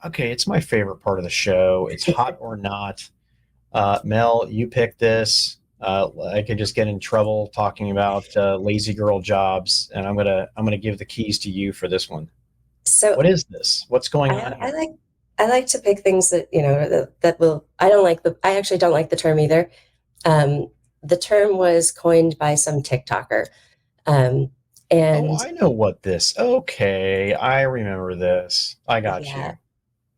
Okay, it's my favorite part of the show. It's hot or not. Mel, you picked this. I could just get in trouble talking about lazy girl jobs, and I'm gonna give the keys to you for this one. So What is this? What's going on I here? like I like to pick things that, that will I don't like the I actually don't like the term either. Um, the term was coined by some TikToker. Um, Oh, and I know what this. Okay, I remember this. I got yeah, you.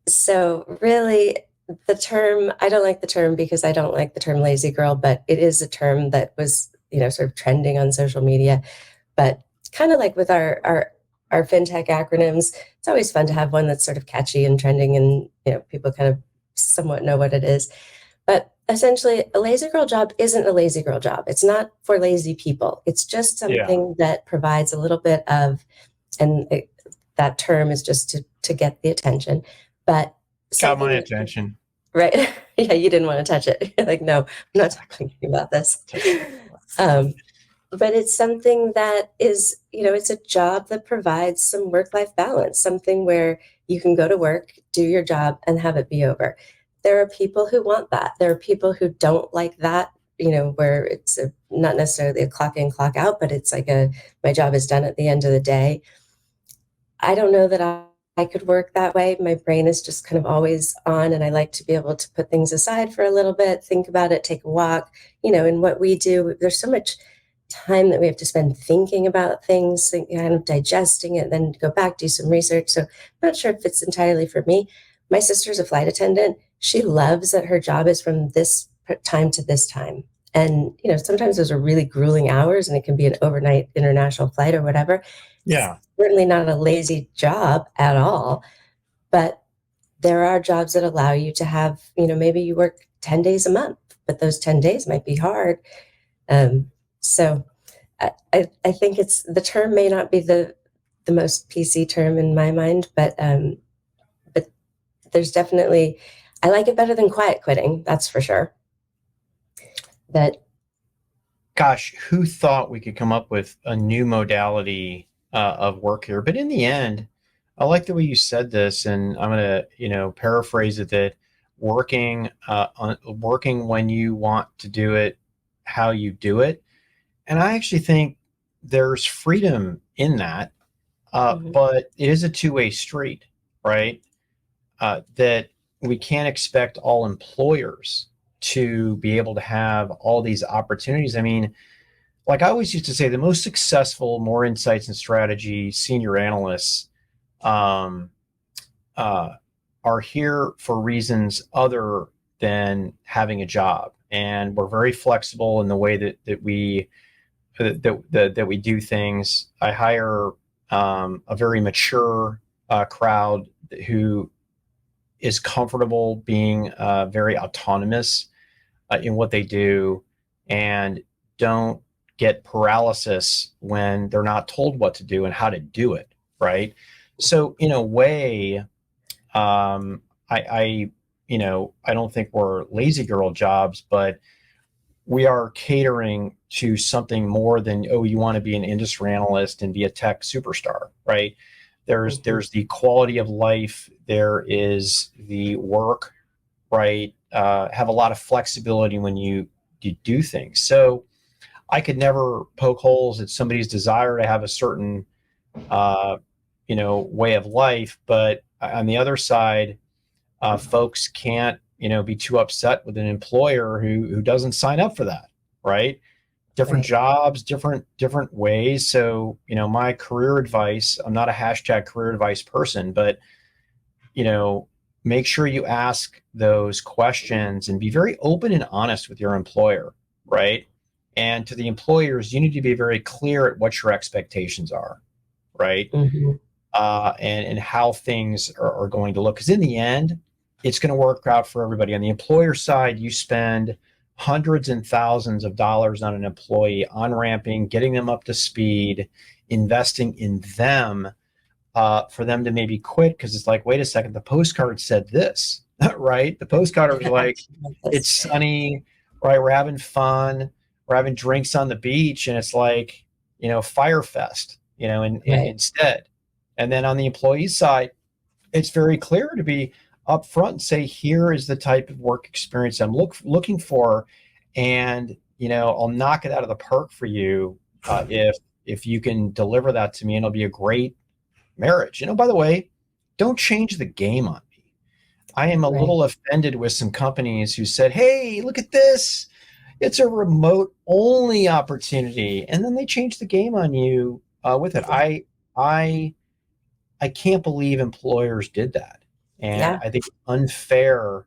so really the term I don't like the term because I don't like the term lazy girl, but it is a term that was, sort of trending on social media. But kind of like with our fintech acronyms, it's always fun to have one that's sort of catchy and trending, and people kind of somewhat know what it is. But essentially, a lazy girl job isn't a lazy girl job. It's not for lazy people. It's just Yeah, something that provides a little bit of, and that term is just to get the attention, but got my something that, attention. right? Yeah, you didn't want to touch it. You're like, no, I'm not Exactly. talking about this. Touch it. Um, but it's something that is, it's a job that provides some work-life balance, something where you can go to work, do your job, and have it be over. There are people who want that. There are people who don't like that, where it's not necessarily a clock in, clock out, but it's like my job is done at the end of the day. I don't know that I could work that way. My brain is just kind of always on, and I like to be able to put things aside for a little bit, think about it, take a walk. In what we do, there's so much time that we have to spend thinking about things, kind of digesting it, then go back, do some research. So I'm not sure if it's entirely for me. My sister's a flight attendant. She loves that her job is from this time to this time. And, sometimes those are really grueling hours and it can be an overnight international flight or whatever. It's Yeah. certainly not a lazy job at all, but there are jobs that allow you to have, maybe you work 10 days a month, but those 10 days might be hard. So I think it's the term may not be the most PC term in my mind, but there's definitely I like it better than quiet quitting, that's for sure. But Gosh, who thought we could come up with a new modality of work here? But in the end, I like the way you said this, and I'm gonna, paraphrase it that working when you want to do it, how you do it, and I actually think there's freedom in that, mhm, but it is a two-way street, right? That we can't expect all employers to be able to have all these opportunities. I mean, like I always used to say, the most successful, more insights and strategy senior analysts um, uh, are here for reasons other than having a job, and we're very flexible in the way that we do things. I hire a very mature crowd who is comfortable being very autonomous in what they do, and don't get paralysis when they're not told what to do and how to do it, right? So in a way, I I don't think we're lazy girl jobs, but we are catering to something more than, oh, you want to be an industry analyst and be a tech superstar, right? mhm, There's the quality of life, there is the work, right? Have a lot of flexibility when you do things. So I could never poke holes at somebody's desire to have a certain uh, way of life, but on the other side, folks can't be too upset with an employer who doesn't sign up for that, right? Different right. jobs, different ways. So my career advice, I'm not a hashtag career advice person, but you know, make sure you ask those questions and be very open and honest with your employer, right? And to the employers, you need to be very clear at what your expectations are, right? Mhm, And how things are going to look. Because in the end, it's going to work out for everybody. On the employer side, you spend hundreds and thousands of dollars on an employee, on ramping, getting them up to speed, investing in them for them to maybe quit because it's like, wait a second, the postcard said this, right? The postcard was I like, love this. it's sunny, right? We're having fun, we're having drinks on the beach, and it's like, Fire Fest, Right. instead. And then on the employee side, it's very clear to be upfront and say, here is the type of work experience I'm looking for, and I'll knock it out of the park for you if you can deliver that to me, and it'll be a great marriage. By the way, don't change the game on me. I am a Right. little offended with some companies who said, hey, look at this. It's a remote only opportunity. And then they change the game on you with it. Yeah. I can't believe employers did that. And Yeah. I think it's unfair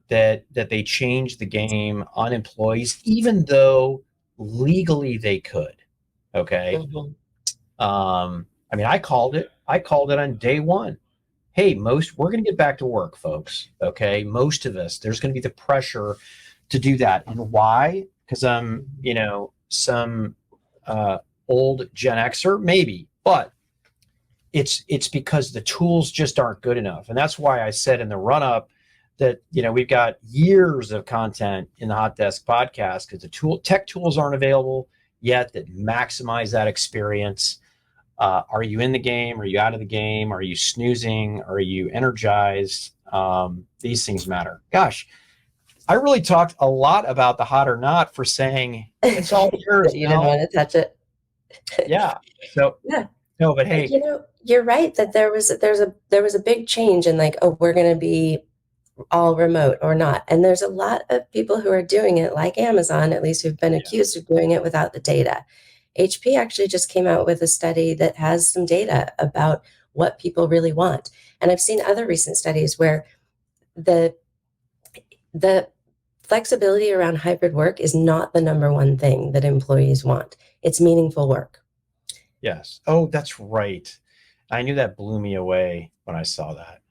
that they changed the game on employees, even though legally they could. Okay. Mhm. I mean, I called it on day one. Hey, we're going to get back to work, folks. Okay. Most of us, there's going to be the pressure to do that. And why? Because I'm, some uh, old Gen Xer, maybe, but it's because the tools just aren't good enough. And that's why I said in the run up that, we've got years of content in the Hot Desk podcast because the tech tools aren't available yet that maximize that experience. Are you in the game? Are you out of the game? Are you snoozing? Are you energized? These things matter. Gosh, I really talked a lot about the hot or not for saying it's all yours, You didn't Mel. want to touch it. Yeah. So Yeah. no, but hey, You're right that there was a big change in like, oh, we're going to be all remote or not. And there's a lot of people who are doing it, like Amazon, at least who've been yeah, accused of doing it without the data. HP actually just came out with a study that has some data about what people really want. And I've seen other recent studies where the the flexibility around hybrid work is not the number one thing that employees want. It's meaningful work. yes. Oh, that's right. I knew that blew me away when I saw that.